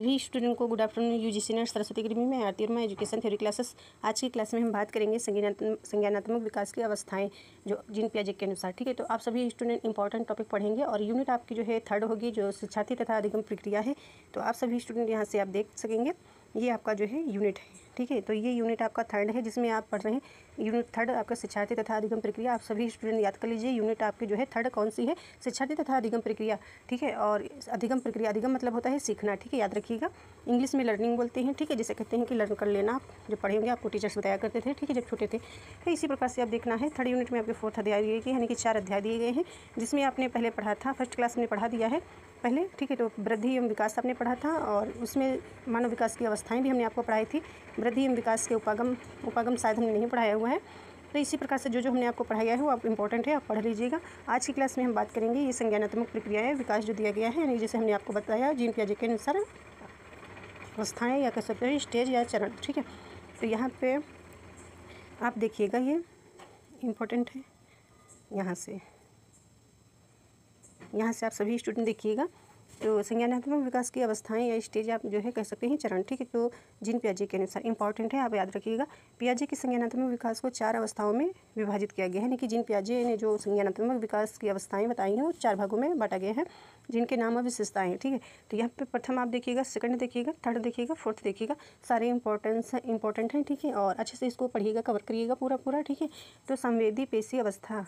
सभी स्टूडेंट को good afternoon. UGC net Saraswati academy में आरती वर्मा एजुकेशन थ्योरी क्लासेस। आज की क्लास में हम बात करेंगे संज्ञानात्मक विकास की अवस्थाएं जो जीन पियाजे के अनुसार। ठीक है, तो आप सभी स्टूडेंट इंपॉर्टेंट टॉपिक पढ़ेंगे और यूनिट आपकी जो है थर्ड होगी, जो शिक्षार्थी तथा अधिगम प्रक्रिया है। तो आप सभी स्टूडेंट यहाँ से आप देख सकेंगे, ये आपका जो है यूनिट है। ठीक है, तो ये यूनिट आपका थर्ड है जिसमें आप पढ़ रहे हैं यूनिट थर्ड आपका शिक्षार्थी तथा अधिगम प्रक्रिया। आप सभी स्टूडेंट याद कर लीजिए, यूनिट आपकी जो है थर्ड कौन सी है, शिक्षार्थी तथा अधिगम प्रक्रिया। ठीक है, और अधिगम प्रक्रिया, अधिगम मतलब होता है सीखना। ठीक है, याद रखिएगा, इंग्लिश में लर्निंग बोलते हैं। ठीक है, जिसे कहते हैं कि लर्न कर लेना। आप जब पढ़े होंगे आपको टीचर्स बताया करते थे, ठीक है, जब छोटे थे। तो इसी प्रकार से आप देखना है, थर्ड यूनिट में आपके फोर्थ अध्याय दिए गए, यानी कि 4 अध्याय दिए गए हैं, जिसमें आपने पहले पढ़ा था, फर्स्ट क्लास में पढ़ा दिया है पहले। ठीक है, तो वृद्धि एवं विकास आपने पढ़ा था और उसमें मानव विकास की अवस्थाएं भी हमने आपको पढ़ाई थी। वृद्धि एवं विकास के उपागम शायद हमने नहीं पढ़ाया हुआ है। तो इसी प्रकार से जो हमने आपको पढ़ाया है वो आप इंपॉर्टेंट है, आप पढ़ लीजिएगा। आज की क्लास में हम बात करेंगे ये संज्ञानात्मक प्रक्रियाएं, विकास जो दिया गया है, यानी जैसे हमने आपको बताया जीन पियाजे के अनुसार अवस्थाएं या कह सकते हैं स्टेज या चरण। ठीक है, तो यहाँ पे आप देखिएगा, ये इम्पोर्टेंट है। यहाँ से आप सभी स्टूडेंट देखिएगा, तो संज्ञानात्मक विकास की अवस्थाएं या स्टेज आप जो है कह सकते हैं चरण। ठीक है, तो जीन पियाजे के अनुसार इंपॉर्टेंट है, आप याद रखिएगा। पियाजे के संज्ञानात्मक विकास को 4 अवस्थाओं में विभाजित किया गया है, यानी कि जीन पियाजे ने जो संज्ञानात्मक विकास की अवस्थाएं बताई हैं वो 4 भागों में बांटा गया है, जिनके नाम और विशेषताएं हैं। ठीक है, तो यहाँ पे प्रथम आप देखिएगा, सेकंड देखिएगा, थर्ड देखिएगा, फोर्थ देखिएगा, सारे इंपॉर्टेंट हैं। ठीक है, और अच्छे से इसको पढ़िएगा, कवर करिएगा पूरा। ठीक है, तो संवेदी पेशी अवस्था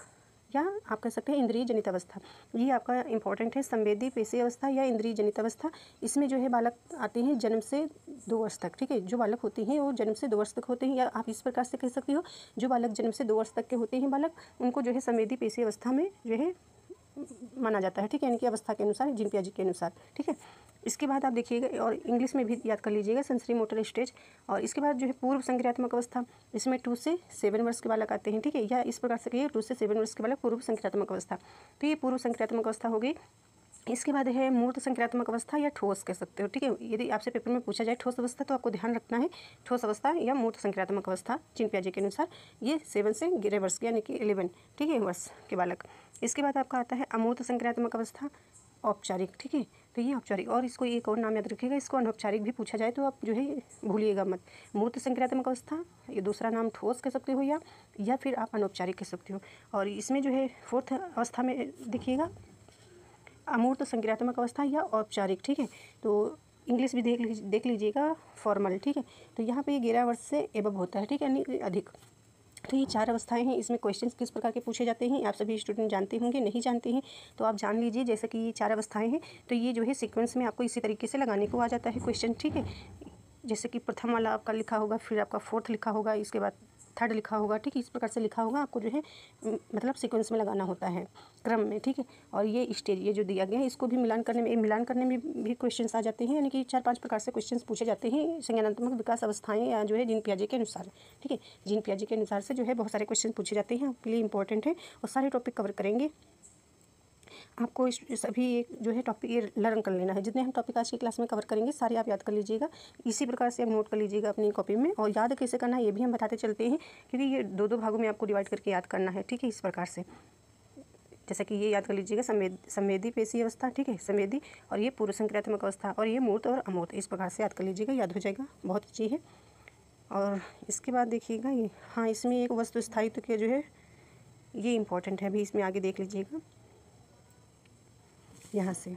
या आप कह सकते हैं इंद्रिय जनित अवस्था, ये आपका इंपॉर्टेंट है। संवेदी पेशी अवस्था या इंद्रिय जनित अवस्था, इसमें जो है बालक आते हैं जन्म से 2 वर्ष तक। ठीक है, जो बालक होते हैं वो जन्म से 2 वर्ष तक होते हैं, या आप इस प्रकार से कह सकते हो, जो बालक जन्म से 2 वर्ष तक के होते हैं बालक, उनको जो है संवेदी पेशी अवस्था में जो है माना जाता है। ठीक है, यानी कि अवस्था के अनुसार, जीन पियाजे के अनुसार। ठीक है, इसके बाद आप देखिएगा, और इंग्लिश में भी याद कर लीजिएगा, सेंसरी मोटर स्टेज। और इसके बाद जो है पूर्व संक्रियात्मक अवस्था, इसमें 2 से 7 वर्ष के बालक आते हैं। ठीक है, या इस प्रकार से कहिए 2 से 7 वर्ष के बालक पूर्व संक्रियात्मक अवस्था। तो ये पूर्व संक्रियात्मक अवस्था हो गई। इसके बाद है मूर्त संक्रियात्मक अवस्था या ठोस कह सकते हो। ठीक है, यदि आपसे पेपर में पूछा जाए ठोस अवस्था, तो आपको ध्यान रखना है ठोस अवस्था या मूर्त संक्रियात्मक अवस्था जीन पियाजे के अनुसार, ये 7 से 11 वर्ष के, यानी कि 11 ठीक है वर्ष के बालक। इसके बाद आपका आता है अमूर्त संक्रियात्मक अवस्था, औपचारिक। ठीक है, तो ये औपचारिक, और इसको एक और नाम याद रखिएगा, इसको अनौपचारिक भी पूछा जाए तो आप जो है भूलिएगा मत। मूर्त संक्रियात्मक अवस्था, ये दूसरा नाम ठोस कह सकते हो, या फिर आप अनौपचारिक कह सकते हो। और इसमें जो है फोर्थ अवस्था में देखिएगा अमूर्त संक्रियात्मक अवस्था या औपचारिक। ठीक है, तो इंग्लिश भी देख लीजिएगा, फॉर्मल। ठीक है, तो यहाँ पे 11 वर्ष से एबव होता है। ठीक है, यानी अधिक। तो ये 4 अवस्थाएं हैं। इसमें क्वेश्चंस किस प्रकार के पूछे जाते हैं आप सभी स्टूडेंट जानते होंगे, नहीं जानते हैं तो आप जान लीजिए। जैसे कि ये 4 अवस्थाएं हैं, तो ये जो है सीक्वेंस में आपको इसी तरीके से लगाने को आ जाता है क्वेश्चन। ठीक है, जैसे कि प्रथम वाला आपका लिखा होगा, फिर आपका फोर्थ लिखा होगा, इसके बाद थर्ड लिखा होगा। ठीक है, इस प्रकार से लिखा होगा, आपको जो है मतलब सीक्वेंस में लगाना होता है, क्रम में। ठीक है, और ये स्टेज, ये जो दिया गया है, इसको भी मिलान करने में भी क्वेश्चंस आ जाते हैं, यानी कि 4-5 प्रकार से क्वेश्चंस पूछे जाते हैं संज्ञानात्मक विकास अवस्थाएं या जो है जीन पियाजे के अनुसार। ठीक है, जीन पियाजे के अनुसार से जो है बहुत सारे क्वेश्चन पूछे जाते हैं, आपके लिए इंपॉर्टेंट है और सारे टॉपिक कवर करेंगे। आपको इस सभी एक जो है टॉपिक ये लर्न कर लेना है। जितने हम टॉपिक आज की क्लास में कवर करेंगे सारे आप याद कर लीजिएगा, इसी प्रकार से आप नोट कर लीजिएगा अपनी कॉपी में। और याद कैसे करना है ये भी हम बताते चलते हैं, क्योंकि ये 2-2 भागों में आपको डिवाइड करके याद करना है। ठीक है, इस प्रकार से जैसा कि ये याद कर लीजिएगा, संवेदी पेशी अवस्था। ठीक है, संवेदी, और ये पूर्व संक्रियात्मक अवस्था, और ये मूर्त और अमूर्त, इस प्रकार से याद कर लीजिएगा, याद हो जाएगा, बहुत अच्छी है। और इसके बाद देखिएगा ये, हाँ, इसमें एक वस्तु स्थायित्व के जो है ये इंपॉर्टेंट है, अभी इसमें आगे देख लीजिएगा यहाँ से,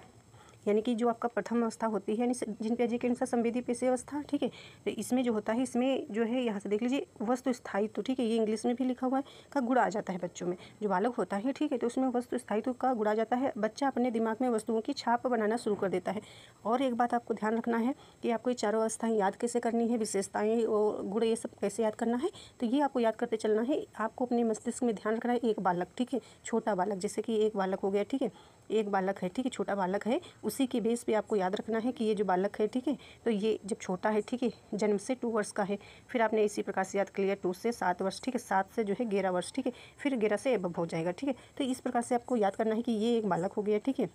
यानी कि जो आपका प्रथम अवस्था होती है, यानी जीन पियाजे के अनुसार संवेदी पेशी अवस्था। ठीक है, तो इसमें जो होता है, इसमें जो है यहाँ से देख लीजिए वस्तु स्थायित्व। ठीक है, ये इंग्लिश में भी लिखा हुआ है, का गुण आ जाता है बच्चों में, जो बालक होता है। ठीक है, तो उसमें वस्तु स्थायित्व का गुण आ जाता है, बच्चा अपने दिमाग में वस्तुओं की छाप बनाना शुरू कर देता है। और एक बात आपको ध्यान रखना है कि आपको ये 4 अवस्थाएं याद कैसे करनी है, विशेषताएँ और गुण ये सब कैसे याद करना है, तो ये आपको याद करते चलना है। आपको अपने मस्तिष्क में ध्यान रखना है, एक बालक, ठीक है, छोटा बालक, जैसे कि एक बालक हो गया। ठीक है, एक बालक है, ठीक है, छोटा बालक है, उसी के बेस पे आपको याद रखना है कि ये जो बालक है, ठीक है, तो ये जब छोटा है, ठीक है, जन्म से 2 वर्ष का है, फिर आपने इसी प्रकार से याद कर लिया 2 से 7 वर्ष। ठीक है, 7 से जो है 11 वर्ष। ठीक है, फिर 11 से एबव हो जाएगा। ठीक है, तो इस प्रकार से आपको याद करना है कि ये एक बालक हो गया। ठीक है,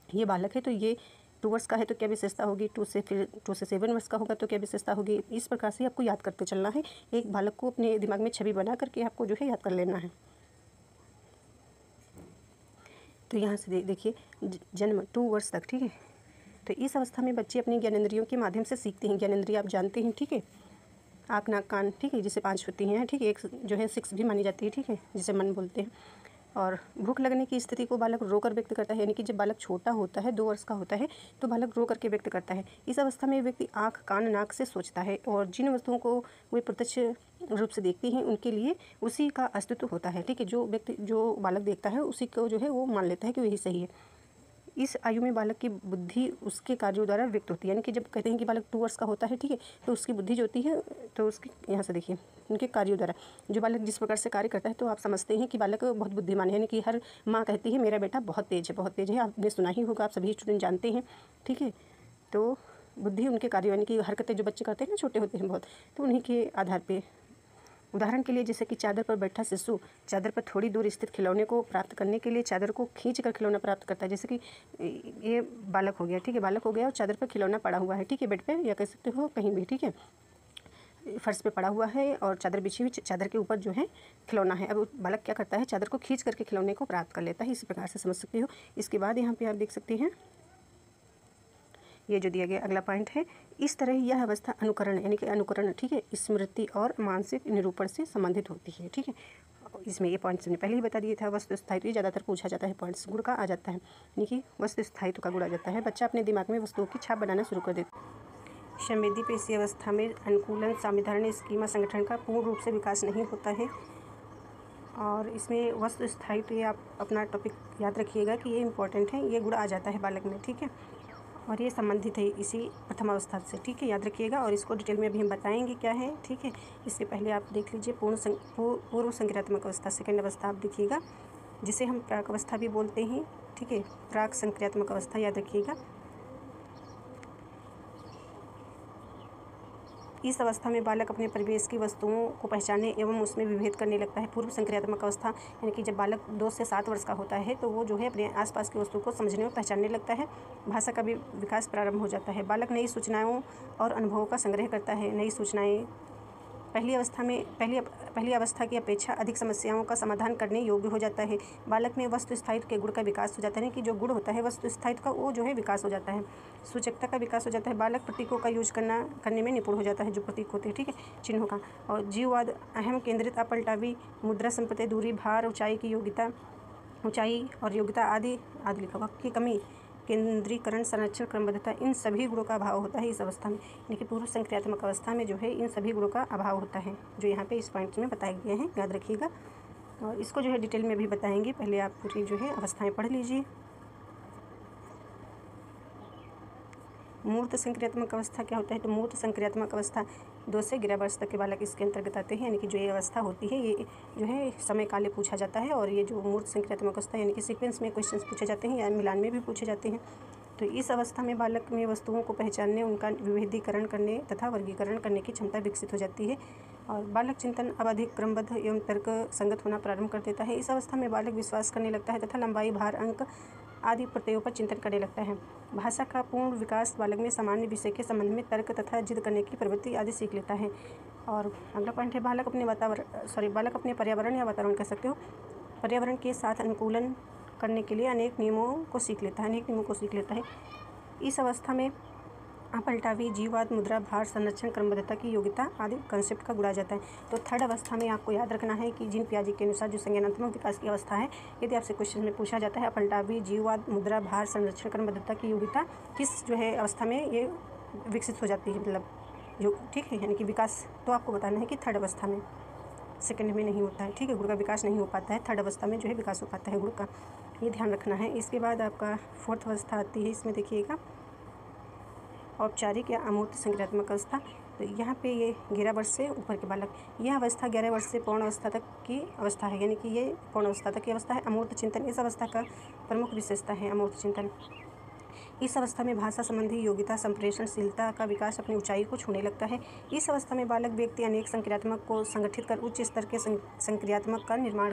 ये बालक है, तो ये 2 वर्ष का है तो क्या विशेषता होगी, 2 से 7 वर्ष का होगा तो क्या विशेषता होगी। इस प्रकार से आपको याद करते चलना है, एक बालक को अपने दिमाग में छवि बना करके आपको जो है याद कर लेना है। तो यहाँ से देखिए जन्म 2 वर्ष तक, ठीक है, तो इस अवस्था में बच्चे अपनी ज्ञानेंद्रियों के माध्यम से सीखते हैं। ज्ञानेंद्रिय आप जानते हैं, ठीक है, आँख, नाक, कान, ठीक है, जिसे 5 होती हैं, ठीक है, एक जो है 6 भी मानी जाती है, ठीक है, जिसे मन बोलते हैं। और भूख लगने की स्थिति को बालक रोकर व्यक्त करता है, यानी कि जब बालक छोटा होता है, 2 वर्ष का होता है, तो बालक रो करके व्यक्त करता है। इस अवस्था में व्यक्ति आँख, कान, नाक से सोचता है और जिन वस्तुओं को वे प्रत्यक्ष रूप से देखती हैं उनके लिए उसी का अस्तित्व होता है, ठीक है। जो बालक देखता है उसी को जो है वो मान लेता है कि वही सही है। इस आयु में बालक की बुद्धि उसके कार्यों द्वारा व्यक्त होती है, यानी कि जब कहते हैं कि बालक 2 वर्ष का होता है, ठीक है, तो उसकी बुद्धि जो होती है, तो उसकी यहाँ से देखिए उनके कार्यों द्वारा जो बालक जिस प्रकार से कार्य करता है, तो आप समझते हैं कि बालक बहुत बुद्धिमान है। यानी कि हर माँ कहती है मेरा बेटा बहुत तेज़ है, बहुत तेज़ है, आपने सुना ही होगा, आप सभी स्टूडेंट जानते हैं, ठीक है। तो बुद्धि उनके कार्य, यानी कि हरकतें जो बच्चे करते हैं ना, छोटे होते हैं बहुत, तो उन्हीं के आधार पर। उदाहरण के लिए जैसे कि चादर पर बैठा शिशु चादर पर थोड़ी दूर स्थित खिलौने को प्राप्त करने के लिए चादर को खींच कर खिलौना प्राप्त करता है। जैसे कि ये बालक हो गया, ठीक है, बालक हो गया और चादर पर खिलौना पड़ा हुआ है, ठीक है, बेड पे या कह सकते हो कहीं भी, ठीक है, फर्श पे पड़ा हुआ है और चादर बिछी हुई, चादर के ऊपर जो है खिलौना है। अब बालक क्या करता है, चादर को खींच करके खिलौने को प्राप्त कर लेता है। इस प्रकार से समझ सकते हो। इसके बाद यहाँ पर आप देख सकते हैं ये जो दिया गया अगला पॉइंट है, इस तरह यह अवस्था अनुकरण, यानी कि अनुकरण, ठीक है, स्मृति और मानसिक निरूपण से संबंधित होती है, ठीक है। इसमें ये पॉइंट्स हमने पहले ही बता दिए था। वस्तु स्थायित्व ये ज़्यादातर पूछा जाता है, पॉइंट्स गुण का आ जाता है, यानी कि वस्तु स्थायित्व का गुण आ जाता है। बच्चा अपने दिमाग में वस्तुओं की छाप बनाना शुरू कर देता है। संवेदी पेशी अवस्था में अनुकूलन, सामिधारण, स्कीमा संगठन का पूर्ण रूप से विकास नहीं होता है। और इसमें वस्तु स्थायित्व ये आप अपना टॉपिक याद रखिएगा कि ये इंपॉर्टेंट है, ये गुण आ जाता है बालक में, ठीक है, और ये संबंधित है इसी प्रथम अवस्था से, ठीक है, याद रखिएगा। और इसको डिटेल में अभी हम बताएंगे क्या है, ठीक है। इससे पहले आप देख लीजिए पूर्व संक्रियात्मक अवस्था, सेकेंड अवस्था आप देखिएगा, जिसे हम प्राक अवस्था भी बोलते हैं, ठीक है, प्राक संक्रियात्मक अवस्था याद रखिएगा। इस अवस्था में बालक अपने परिवेश की वस्तुओं को पहचानने एवं उसमें विभेद करने लगता है। पूर्व संक्रियात्मक अवस्था यानी कि जब बालक 2 से 7 वर्ष का होता है, तो वो जो है अपने आसपास की वस्तुओं को समझने और पहचानने लगता है। भाषा का भी विकास प्रारंभ हो जाता है। बालक नई सूचनाओं और अनुभवों का संग्रह करता है। नई सूचनाएँ पहली अवस्था की अपेक्षा अधिक समस्याओं का समाधान करने योग्य हो जाता है। बालक में वस्तु स्थायित्व के गुण का विकास हो जाता है, कि जो गुण होता है वस्तु स्थायित्व का, वो जो है विकास हो जाता है। सूचकता का विकास हो जाता है। बालक प्रतीकों का यूज करने में निपुण हो जाता है, जो प्रतीक होते हैं, ठीक है, चिन्हों का। और जीववाद, अहम केंद्रित, अपलटावी, मुद्रा संपत्ति, दूरी, भार, ऊंचाई और योग्यता आदि लिखा हुआ की कमी, केंद्रीकरण, संरक्षण, क्रमबद्धता, इन सभी गुणों का अभाव होता है इस अवस्था में। यानी कि पूर्व संक्रियात्मक अवस्था में जो है इन सभी गुणों का अभाव होता है, जो यहाँ पे इस पॉइंट्स में बताए गए हैं, याद रखिएगा। और इसको जो है डिटेल में भी बताएंगे, पहले आप पूरी जो है अवस्थाएं पढ़ लीजिए। मूर्त संक्रियात्मक अवस्था क्या होता है, तो मूर्त संक्रियात्मक अवस्था 2 से 11 वर्ष तक के बालक इसके अंतर्गत आते हैं। यानी कि जो ये अवस्था होती है, ये जो है समय काल में पूछा जाता है। और ये जो मूर्त संक्रियात्मक अवस्था यानी कि सीक्वेंस में क्वेश्चंस पूछे जाते हैं या मिलान में भी पूछे जाते हैं। तो इस अवस्था में बालक में वस्तुओं को पहचानने, उनका विभेदीकरण करने तथा वर्गीकरण करने की क्षमता विकसित हो जाती है। और बालक चिंतन अब अधिक क्रमबद्ध एवं तर्क संगत होना प्रारंभ कर देता है। इस अवस्था में बालक विश्वास करने लगता है तथा लंबाई, भार, अंक आदि प्रत्ययों पर चिंतन करने लगता है। भाषा का पूर्ण विकास बालक में सामान्य विषय के संबंध में तर्क तथा जिद करने की प्रवृत्ति आदि सीख लेता है। और अगला पॉइंट है, बालक अपने पर्यावरण या वातावरण कह सकते हो, पर्यावरण के साथ अनुकूलन करने के लिए अनेक नियमों को सीख लेता है। इस अवस्था में अपलटावी, जीववाद, मुद्रा, भार, संरक्षण, क्रमबद्धता की योग्यता आदि कंसेप्ट का गुण आ जाता है। तो थर्ड अवस्था में आपको याद रखना है कि जीन पियाजे के अनुसार जो संज्ञानात्मक विकास की अवस्था है, यदि आपसे क्वेश्चन में पूछा जाता है अपलटावी, जीववाद, मुद्रा, भार, संरक्षण, क्रमबद्धता की योग्यता किस जो है अवस्था में ये विकसित हो जाती है, मतलब जो, ठीक है, यानी कि विकास, तो आपको बताना है कि थर्ड अवस्था में, सेकंड में नहीं होता है, ठीक है, गुण का विकास नहीं हो पाता है, थर्ड अवस्था में जो है विकास हो पाता है गुण का, ये ध्यान रखना है। इसके बाद आपका फोर्थ अवस्था आती है, इसमें देखिएगा औपचारिक या अमूर्त संक्रियात्मक अवस्था। तो यहाँ पे ये 11 वर्ष से ऊपर के बालक, यह अवस्था 11 वर्ष से पूर्ण अवस्था तक की अवस्था है, यानी कि ये पूर्ण अवस्था तक की अवस्था है। अमूर्त चिंतन इस अवस्था का प्रमुख विशेषता है, अमूर्त चिंतन। इस अवस्था में भाषा संबंधी योग्यता, संप्रेषणशीलता का विकास अपनी ऊंचाई को छूने लगता है। इस अवस्था में बालक व्यक्ति अनेक संक्रियात्मक को संगठित कर उच्च स्तर के संक्रियात्मक का निर्माण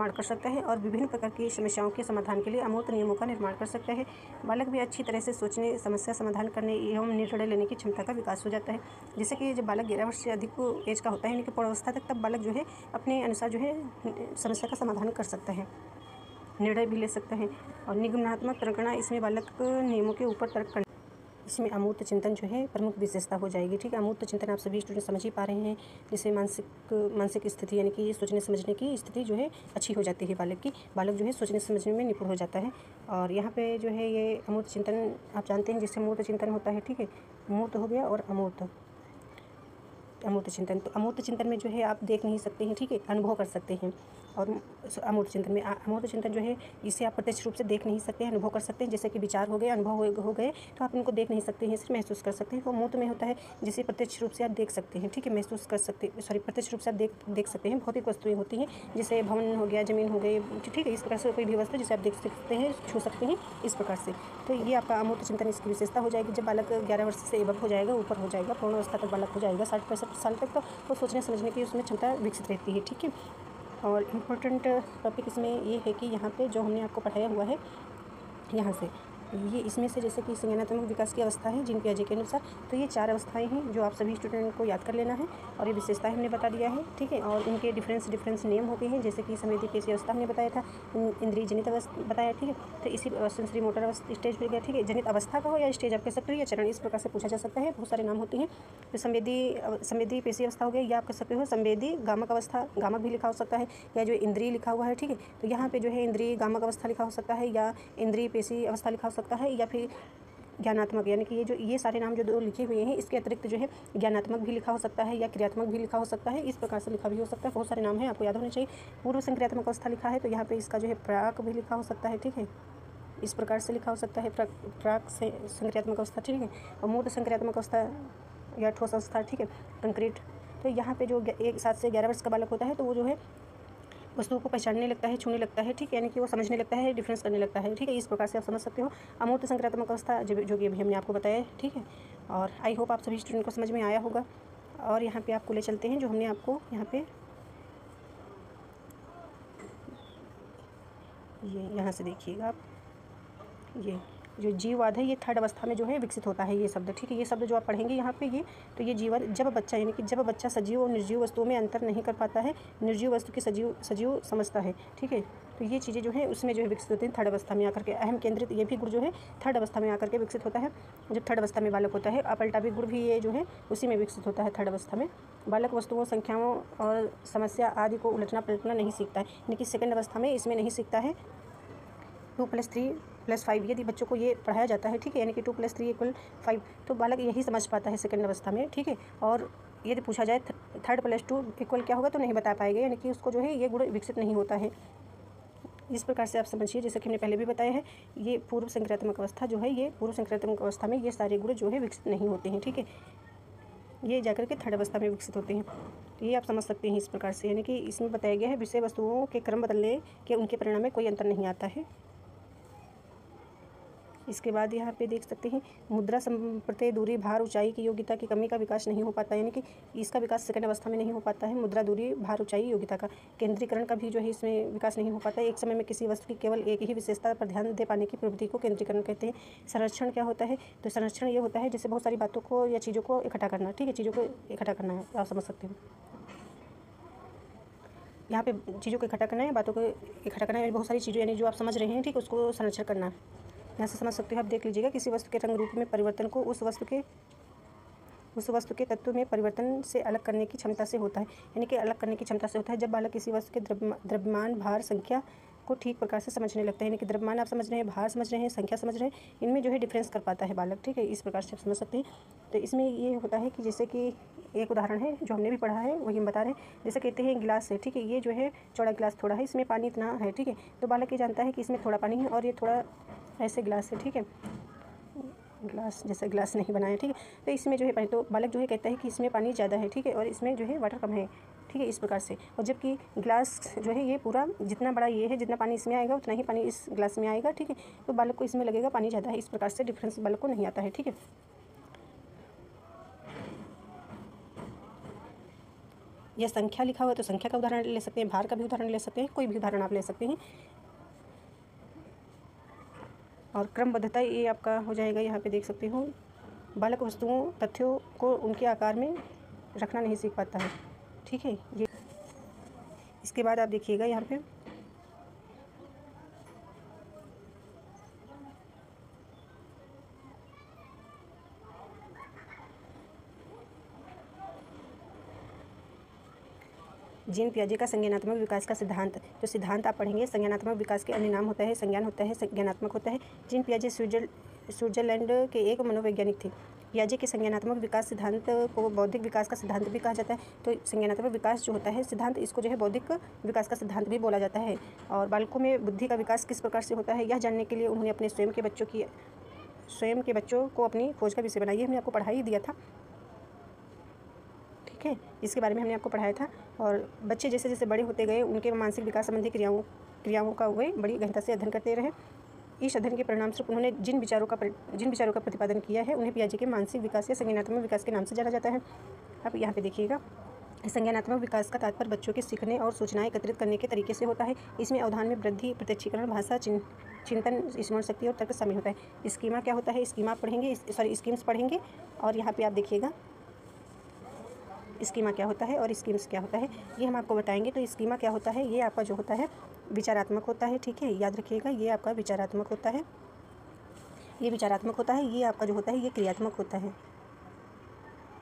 कर सकता है और विभिन्न प्रकार की समस्याओं के समाधान के लिए अमूर्त नियमों का निर्माण कर सकता है। बालक भी अच्छी तरह से सोचने, समस्या समाधान करने एवं निर्णय लेने की क्षमता का विकास हो जाता है। जैसे कि जब बालक 11 वर्ष से अधिक एज का होता है, यानी कि पूर्वावस्था तक, तब बालक जो है अपने अनुसार जो है समस्या का समाधान कर सकता है, निर्णय भी ले सकता है। और निगमनात्मक तर्कणा, इसमें बालक नियमों के ऊपर तर्क करना इसमें अमूर्त चिंतन जो है प्रमुख विशेषता हो जाएगी। ठीक है, अमूर्त चिंतन आप सभी स्टूडेंट समझ ही पा रहे हैं, जिससे मानसिक स्थिति यानी कि सोचने समझने की स्थिति जो है अच्छी हो जाती है बालक की। बालक जो है सोचने समझने में निपुण हो जाता है। और यहाँ पे जो है ये अमूर्त चिंतन आप जानते हैं, जिससे मूर्त चिंतन होता है। ठीक है, मूर्त हो गया और अमूर्त चिंतन। तो अमूर्त चिंतन में जो है आप देख नहीं सकते हैं, ठीक है, अनुभव कर सकते हैं। और अमूर्त चिंतन जो है इसे आप प्रत्यक्ष रूप से देख नहीं सकते हैं, अनुभव कर सकते हैं। जैसे कि विचार हो गए, अनुभव हो गए, तो आप इनको देख नहीं सकते हैं, सिर्फ महसूस कर सकते हैं। वो मूर्त में होता है जिसे प्रत्यक्ष रूप से आप देख सकते हैं। ठीक है, महसूस कर सकते, प्रत्यक्ष रूप से आप देख सकते हैं। भौतिक वस्तुएं होती हैं, जैसे भवन हो गया, जमीन हो गई, ठीक है, इस प्रकार से कोई भी वस्तु जिसे आप देख सकते हैं, छू सकते हैं, इस प्रकार से। तो ये आपका अमूर्त चिंतन इसकी विशेषता हो जाएगी। जब बालक 11 वर्ष से एबव हो जाएगा, ऊपर हो जाएगा, पूर्ण अवस्था तक बालक हो जाएगा, 60-65 साल तक, तो वो सोचने समझने की उसमें क्षमता विकसित रहती है। ठीक है, और इम्पोर्टेंट टॉपिक इसमें ये है कि यहाँ पे जो हमने आपको पढ़ाया हुआ है, यहाँ से ये इसमें से जैसे कि संज्ञानात्मक विकास की अवस्था है जीन पियाजे के अनुसार, तो ये 4 अवस्थाएं हैं जो आप सभी स्टूडेंट को याद कर लेना है। और ये विशेषताएं हमने बता दिया है। ठीक है, और इनके डिफरेंस नेम होते हैं, जैसे कि संवेदी पेशी अवस्था हमने बताया था, इंद्रिय जनित अवस्था बताया। ठीक है, तो इसी सेंसरी मोटर स्टेज पर गया। ठीक है, जनित अवस्था का हो या स्टेज आप कह सकते हो, या चरण, इस प्रकार से पूछा जा सकता है। बहुत सारे नाम होते हैं। तो संवेदी पेशी अवस्था हो गया, या आप कह सकते हो संवेदी गामक अवस्था, गामक भी लिखा हो सकता है, या जो इंद्रिय लिखा हुआ है। ठीक है, तो यहाँ पे जो है इंद्रिय गामक अवस्था लिखा हो सकता है, या इंद्रिय पेशी अवस्था लिखा हो सकता है, या फिर ज्ञानात्मक, यानी कि ये सारे नाम जो 2 लिखे हुए हैं, इसके अतिरिक्त जो है ज्ञानात्मक भी लिखा हो सकता है, या क्रियात्मक भी लिखा हो सकता है, इस प्रकार से लिखा भी हो सकता है। बहुत सारे नाम हैं, आपको याद होने चाहिए। पूर्व संक्रियात्मक अवस्था लिखा है, तो यहाँ पे इसका जो है प्राक भी लिखा हो सकता है। ठीक है, इस प्रकार से लिखा हो सकता है, प्राक से संक्रियात्मक अवस्था। ठीक है, और मूर्त संक्रियात्मक अवस्था या ठोस अवस्था। ठीक है, कंक्रीट। तो यहाँ पे जो 7 से 11 वर्ष का बालक होता है, तो वो जो है वस्तुओं को पहचानने लगता है, छूने लगता है। ठीक है, यानी कि वो समझने लगता है, डिफरेंस करने लगता है। ठीक है, इस प्रकार से आप समझ सकते हो अमूर्त संक्रियात्मक अवस्था, जो कि अभी हमने आपको बताया है। ठीक है, और आई होप आप सभी स्टूडेंट को समझ में आया होगा। और यहाँ पे आपको ले चलते हैं जो हमने आपको यहाँ पे यहाँ से देखिएगा आप, ये जो जीववाद है, ये 3rd अवस्था में जो है विकसित होता है ये शब्द। ठीक है, ये शब्द जो आप पढ़ेंगे यहाँ पे, ये तो ये जीवन, जब बच्चा, यानी कि जब बच्चा सजीव और निर्जीव वस्तुओं में अंतर नहीं कर पाता है, निर्जीव वस्तु की सजीव समझता है। ठीक है, तो ये चीज़ें जो है उसमें जो है विकसित होती हैं 3rd अवस्था में आकर के। अहम केंद्रित ये भी गुण जो है 3rd अवस्था में आकर के विकसित होता है, जब 3rd अवस्था में बालक होता है। अपलटावी गुण भी ये जो है उसी में विकसित होता है 3rd अवस्था में। बालक वस्तुओं, संख्याओं और समस्या आदि को उलटना पलटना नहीं सीखता है, यानी कि 2nd अवस्था में इसमें नहीं सीखता है। 2 + 3 + 5 यदि बच्चों को ये पढ़ाया जाता है, ठीक है, यानी कि 2 + 3 = 5, तो बालक यही समझ पाता है 2nd अवस्था में। ठीक है, और यदि पूछा जाए 3rd + 2 = क्या होगा, तो नहीं बता पाएगा, यानी कि उसको जो है ये गुण विकसित नहीं होता है। इस प्रकार से आप समझिए, जैसे कि हमने पहले भी बताया है, ये पूर्व संक्रियात्मक अवस्था जो है, ये पूर्व संक्रियात्मक अवस्था में ये सारे गुण जो है विकसित नहीं होते हैं। ठीक है, ये जाकर के 3rd अवस्था में विकसित होते हैं। तो ये आप समझ सकते हैं इस प्रकार से, यानी कि इसमें बताया गया है विषय वस्तुओं के क्रम बदलने के उनके परिणाम में कोई अंतर नहीं आता है। इसके बाद यहाँ पे देख सकते हैं मुद्रा संप्रति दूरी, भार, ऊंचाई की योग्यता की कमी का विकास नहीं हो पाता, यानी कि इसका विकास 2nd अवस्था में नहीं हो पाता है। मुद्रा, दूरी, भार, ऊंचाई, योग्यता का केंद्रीकरण का भी जो है इसमें विकास नहीं हो पाता है। एक समय में किसी वस्तु की केवल एक ही विशेषता पर ध्यान दे पाने की प्रवृत्ति को केंद्रीकरण कहते हैं। संरक्षण क्या होता है, तो संरक्षण ये होता है जैसे बहुत सारी बातों को या चीज़ों को इकट्ठा करना। ठीक है, चीज़ों को इकट्ठा करना है, आप समझ सकते हो। यहाँ पे चीज़ों को इकट्ठा करना है, बातों को इकट्ठा करना है, बहुत सारी चीज़ें यानी जो आप समझ रहे हैं, ठीक, उसको संरक्षण करना है। यहाँ से समझ सकते हो, आप देख लीजिएगा, किसी वस्तु के रंग रूप में परिवर्तन को उस वस्तु के तत्व में परिवर्तन से अलग करने की क्षमता से होता है, यानी कि अलग करने की क्षमता से होता है। जब बालक किसी वस्तु के द्रव्यमान, भार, संख्या को ठीक प्रकार से समझने लगता है, यानी कि द्रव्यमान आप समझ रहे हैं, भार समझ रहे हैं, संख्या समझ रहे हैं, इनमें जो है डिफरेंस कर पाता है बालक। ठीक है, इस प्रकार से आप समझ सकते हैं। तो इसमें ये होता है कि जैसे कि एक उदाहरण है जो हमने भी पढ़ा है, वही हम बता रहे हैं। जैसे कहते हैं गिलास है, ठीक है, ये जो है चौड़ा गिलास थोड़ा है, इसमें पानी इतना है। ठीक है, तो बालक ये जानता है कि इसमें थोड़ा पानी है और ये थोड़ा ऐसे गिलास है। ठीक है, गिलास जैसे गिलास नहीं बनाया। ठीक है, तो इसमें जो है पानी, तो बालक जो है कहता है कि इसमें पानी ज़्यादा है। ठीक है, और इसमें जो है वाटर कम है। ठीक है, इस प्रकार से। और जबकि गिलास जो है ये पूरा जितना बड़ा ये है, जितना पानी इसमें आएगा उतना ही पानी इस गिलास में आएगा। ठीक है, तो बालक को इसमें लगेगा पानी ज़्यादा है। इस प्रकार से डिफरेंस बालक को नहीं आता है। ठीक है, यह संख्या लिखा हुआ है तो संख्या का उदाहरण ले सकते हैं, भार का भी उदाहरण ले सकते हैं, कोई भी उदाहरण आप ले सकते हैं। और क्रमबद्धता ये आपका हो जाएगा, यहाँ पे देख सकते हो, बालक वस्तुओं, तथ्यों को उनके आकार में रखना नहीं सीख पाता है। ठीक है, ये इसके बाद आप देखिएगा यहाँ पे जीन पियाजे का संज्ञानात्मक विकास का सिद्धांत, जो सिद्धांत आप पढ़ेंगे, संज्ञानात्मक विकास के अन्य नाम होता है संज्ञान होता है, संज्ञानात्मक होता है। जीन पियाजे स्विट्जरलैंड के एक मनोवैज्ञानिक थे। पियाजे के संज्ञानात्मक विकास सिद्धांत को बौद्धिक विकास का सिद्धांत भी कहा जाता है। तो संज्ञानात्मक विकास जो होता है सिद्धांत, इसको जो है बौद्धिक विकास का सिद्धांत भी बोला जाता है। और बालकों में बुद्धि का विकास किस प्रकार से होता है, यह जानने के लिए उन्होंने अपने स्वयं के बच्चों को अपनी खोज का विषय बनाया। हमने आपको पढ़ा ही दिया था, ठीक है, इसके बारे में हमने आपको पढ़ाया था। और बच्चे जैसे जैसे बड़े होते गए उनके मानसिक विकास संबंधी क्रियाओं का वे बड़ी गहनता से अध्ययन करते रहे। इस अध्ययन के परिणामस्वरूप उन्होंने जिन विचारों का प्रतिपादन किया है उन्हें पियाजे के मानसिक विकास या संज्ञानात्मक विकास के नाम से जाना जाता है। अब यहाँ पे देखिएगा, संज्ञानात्मक विकास का तात्पर्य बच्चों के सीखने और सूचनाएं एकत्रित करने के तरीके से होता है। इसमें अवधान में वृद्धि, प्रत्यक्षीकरण, भाषा, चिंतन, स्मरण शक्ति और तर्क शामिल होता है। स्कीमा क्या होता है, स्कीमा पढ़ेंगे, स्कीम्स पढ़ेंगे। और यहाँ पे आप देखिएगा स्कीमा क्या होता है और स्कीम्स क्या होता है, ये हम आपको बताएंगे। तो स्कीमा क्या होता है, ये आपका जो होता है विचारात्मक होता है, ठीक है, याद रखिएगा, ये आपका विचारात्मक होता है, ये विचारात्मक होता है। ये आपका जो होता है ये क्रियात्मक होता है,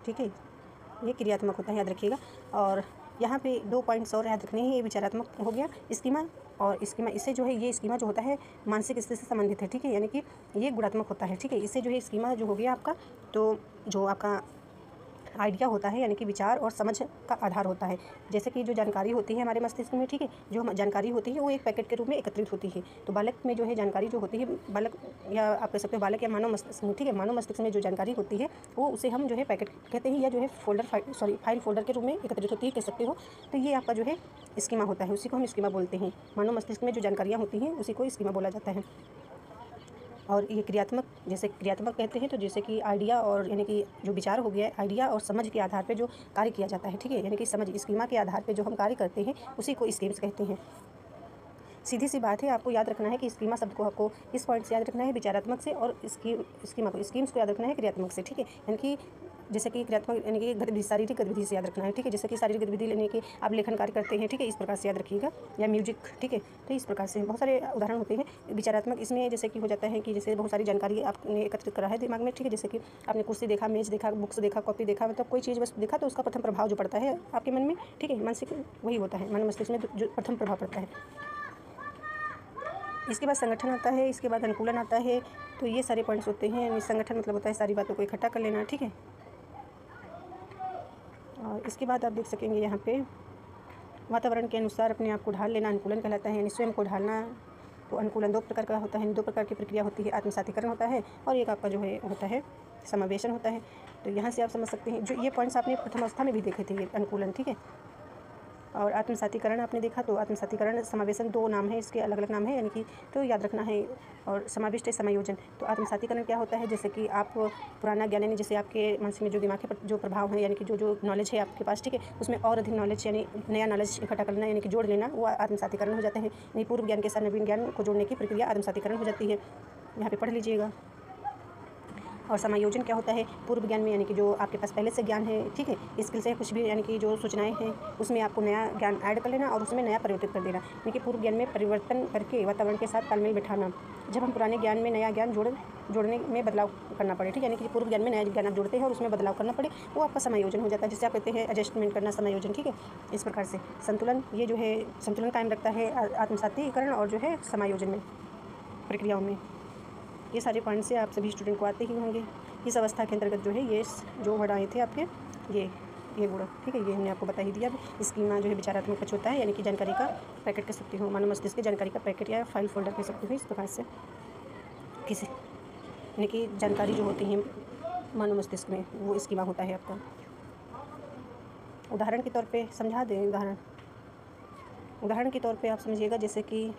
ठीक है, ये क्रियात्मक होता है, याद रखिएगा। और यहाँ पे 2 पॉइंट्स और याद रखने हैं। ये विचारात्मक हो गया स्कीमा, और स्कीमा इससे जो है ये स्कीमा जो होता है मानसिक स्थिति से संबंधित है, ठीक है, यानी कि ये गुणात्मक होता है, ठीक है। इससे जो है स्कीमा जो हो गया आपका, तो जो आपका आइडिया होता है यानी कि विचार और समझ का आधार होता है। जैसे कि जो जानकारी होती है हमारे मस्तिष्क में, ठीक है, जो जानकारी होती है वो एक पैकेट के रूप में एकत्रित होती है। तो बालक में जो है जानकारी जो होती है, बालक या आप कह सकते हो बालक या मानव मस्तिष्क में, ठीक है, मानव मस्तिष्क में जो जानकारी होती है वो उसे हम जो है पैकेट कहते हैं, या जो है फाइल फोल्डर के रूप में एकत्रित होती है, कह सकते हो। तो ये आपका जो है स्कीमा होता है, उसी को हम स्कीमा बोलते हैं। मानव मस्तिष्क में जो जानकारियाँ होती हैं उसी को स्कीमा बोला जाता है। और ये क्रियात्मक, जैसे क्रियात्मक कहते हैं तो जैसे कि आइडिया और यानी कि जो विचार हो गया, आइडिया और समझ के आधार पे जो कार्य किया जाता है, ठीक है, यानी कि समझ स्कीमा के आधार पे जो हम कार्य करते हैं उसी को स्कीम्स कहते हैं। सीधी सी बात है, आपको याद रखना है कि स्कीमा शब्द को आपको इस पॉइंट से याद रखना है विचारात्मक से, और स्कीमा को स्कीम्स को याद रखना है क्रियात्मक से, ठीक है। यानी कि जैसे कि क्रियात्मक यानी कि गतिविधि, शारीरिक गतिविधि से याद रखना है, ठीक है। जैसे कि शारीरिक गतिविधि यानी कि आप लेखन कार्य करते हैं, ठीक है, इस प्रकार से याद रखिएगा, या म्यूजिक, ठीक है। तो इस प्रकार से बहुत सारे उदाहरण होते हैं विचारात्मक। इसमें जैसे कि हो जाता है कि जैसे बहुत सारी जानकारी आपने एकत्रित करा है दिमाग में, ठीक है, जैसे कि आपने कुर्सी देखा, मेज देखा, बुक्स देखा, कॉपी देखा, मतलब कोई चीज़ बस देखा तो उसका प्रथम प्रभाव जो पड़ता है आपके मन में, ठीक है, मानसिक वही होता है, मन मस्तिष्क में जो प्रथम प्रभाव पड़ता है। इसके बाद संगठन आता है, इसके बाद अनुकूलन आता है। तो ये सारे पॉइंट्स होते हैं। संगठन मतलब होता है सारी बातों को इकट्ठा कर लेना, ठीक है। और इसके बाद आप देख सकेंगे यहाँ पे वातावरण के अनुसार अपने आप को ढाल लेना अनुकूलन कहलाता है, यानी स्वयं को ढालना। तो अनुकूलन 2 प्रकार का होता है, 2 प्रकार की प्रक्रिया होती है, आत्मसातीकरण होता है और एक आपका जो है होता है समावेशन होता है। तो यहाँ से आप समझ सकते हैं, जो ये पॉइंट्स आपने प्रथम अवस्था में भी देखे थे, ये अनुकूलन, ठीक है, और आत्मसातीकरण आपने देखा। तो आत्मसातीकरण, समावेशन 2 नाम है, इसके अलग अलग नाम है, यानी कि तो याद रखना है। और समाविष्ट है समायोजन। तो आत्मसातीकरण क्या होता है, जैसे कि आप पुराना ज्ञान यानी जैसे आपके मन में जो दिमाग के जो प्रभाव है, यानी कि जो नॉलेज है आपके पास, ठीक है, उसमें और अधिक नॉलेज यानी नया नॉलेज इकट्ठा करना, यानी कि जोड़ लेना, वो आत्मसातीकरण हो जाता है। यानी पूर्व ज्ञान के साथ नवीन ज्ञान को जोड़ने की प्रक्रिया आत्मसातीकरण हो जाती है। यहाँ पे पढ़ लीजिएगा। और समायोजन क्या होता है, पूर्व ज्ञान में यानी कि जो आपके पास पहले से ज्ञान है, ठीक है, स्किल्स है, कुछ भी यानी कि जो सूचनाएं हैं उसमें आपको नया ज्ञान ऐड कर लेना और उसमें नया परिवर्तित कर देना, यानी कि पूर्व ज्ञान में परिवर्तन करके वातावरण के साथ तालमेल बैठाना। जब हम पुराने ज्ञान में नया ज्ञान जोड़ने में बदलाव करना पड़े, ठीक है, यानी कि पूर्व ज्ञान में नया ज्ञान आप जोड़ते हैं और उसमें बदलाव करना पड़े, वो आपका समायोजन हो जाता है, जिसे आप कहते हैं एडजस्टमेंट करना, समायोजन, ठीक है। इस प्रकार से संतुलन, ये जो है संतुलन कायम रखता है आत्मसातीकरण और जो है समायोजन में प्रक्रियाओं में। ये सारे पॉइंट से आप सभी स्टूडेंट को आते ही होंगे। इस अवस्था के अंतर्गत जो है ये जो वर्ड आए थे आपके ये गुण, ठीक है, ये हमने आपको बता ही दिया। स्कीमा जो है विचारात्मक पक्ष होता है, यानी कि जानकारी का पैकेट कह सकती हूँ, मानव मस्तिष्क की जानकारी का पैकेट या फाइल फोल्डर कह सकती हूँ। इस प्रकार से किसी यानी कि जानकारी जो होती है मानव मस्तिष्क में, वो स्कीमा होता है आपका। उदाहरण के तौर पे समझा दें, उदाहरण के तौर पे आप समझिएगा, जैसे कि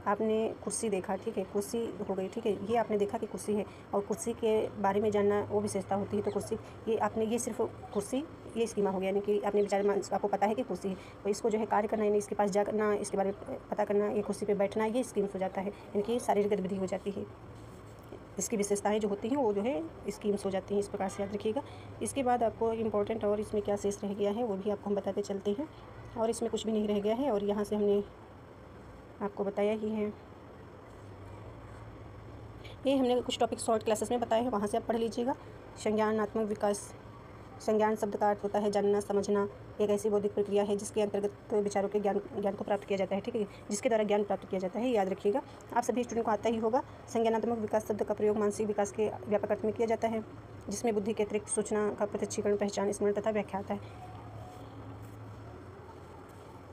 आपने कुर्सी देखा, ठीक है, कुर्सी हो गई, ठीक है, ये आपने देखा कि कुर्सी है और कुर्सी के बारे में जानना वो विशेषता होती है। तो कुर्सी ये सिर्फ कुर्सी ये स्कीमा हो गया, यानी कि आपने विचार आपको पता है कि कुर्सी है, तो इसको जो है कार्य करना, यानी इसके पास जाना, इसके बारे में पता करना, ये कुर्सी पे बैठना, ये स्कीम्स हो जाता है, यानी कि शारीरिक गतिविधि हो जाती है। इसकी विशेषताएं जो होती हैं वो जो है स्कीम्स हो जाती हैं। इस प्रकार से याद रखिएगा। इसके बाद आपको इम्पोर्टेंट और इसमें क्या शेष रह गया है वो भी आपको हम बताते चलते हैं, और इसमें कुछ भी नहीं रह गया है, और यहाँ से हमने आपको बताया ही है। ये हमने कुछ टॉपिक शॉर्ट क्लासेस में बताए हैं, वहाँ से आप पढ़ लीजिएगा। संज्ञानात्मक विकास संज्ञान शब्द का अर्थ होता है जानना समझना। एक ऐसी बौद्धिक प्रक्रिया है जिसके अंतर्गत विचारों के ज्ञान को प्राप्त किया जाता है, ठीक है, जिसके द्वारा ज्ञान प्राप्त किया जाता है, याद रखिएगा। आप सभी स्टूडेंट को आता ही होगा। संज्ञानात्मक विकास शब्द का प्रयोग मानसिक विकास के व्यापक अर्थ में किया जाता है, जिसमें बुद्धि के अतिरिक्त सूचना का प्रत्यक्षीकरण, पहचान, स्मरण तथा व्याख्या आता है।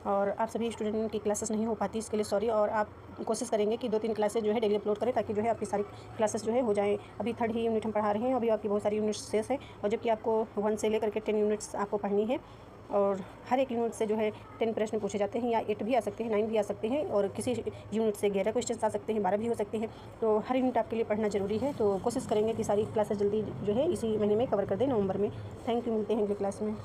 और आप सभी स्टूडेंट की क्लासेस नहीं हो पाती, इसके लिए सॉरी। और आप कोशिश करेंगे कि 2-3 क्लासेस जो है डेली अपलोड करें, ताकि जो है आपकी सारी क्लासेस जो है हो जाएँ। अभी 3rd ही यूनिट हम पढ़ा रहे हैं, अभी आपकी बहुत सारी यूनिट्स शेष है, और जबकि आपको 1 से लेकर के 10 यूनिट्स आपको पढ़नी है। और हर एक यूनिट से जो है 10 प्रश्न पूछे जाते हैं, या 8 भी आ सकते हैं, 9 भी आ सकते हैं, और किसी यूनिट से 11 क्वेश्चन आ सकते हैं, 12 भी हो सकते हैं। तो हर यूनिट आपके लिए पढ़ना जरूरी है। तो कोशिश करेंगे कि सारी क्लासेस जल्दी जो है इसी महीने में कवर कर दें, नवंबर में। थैंक यू, मिलते हैं अगली क्लास में।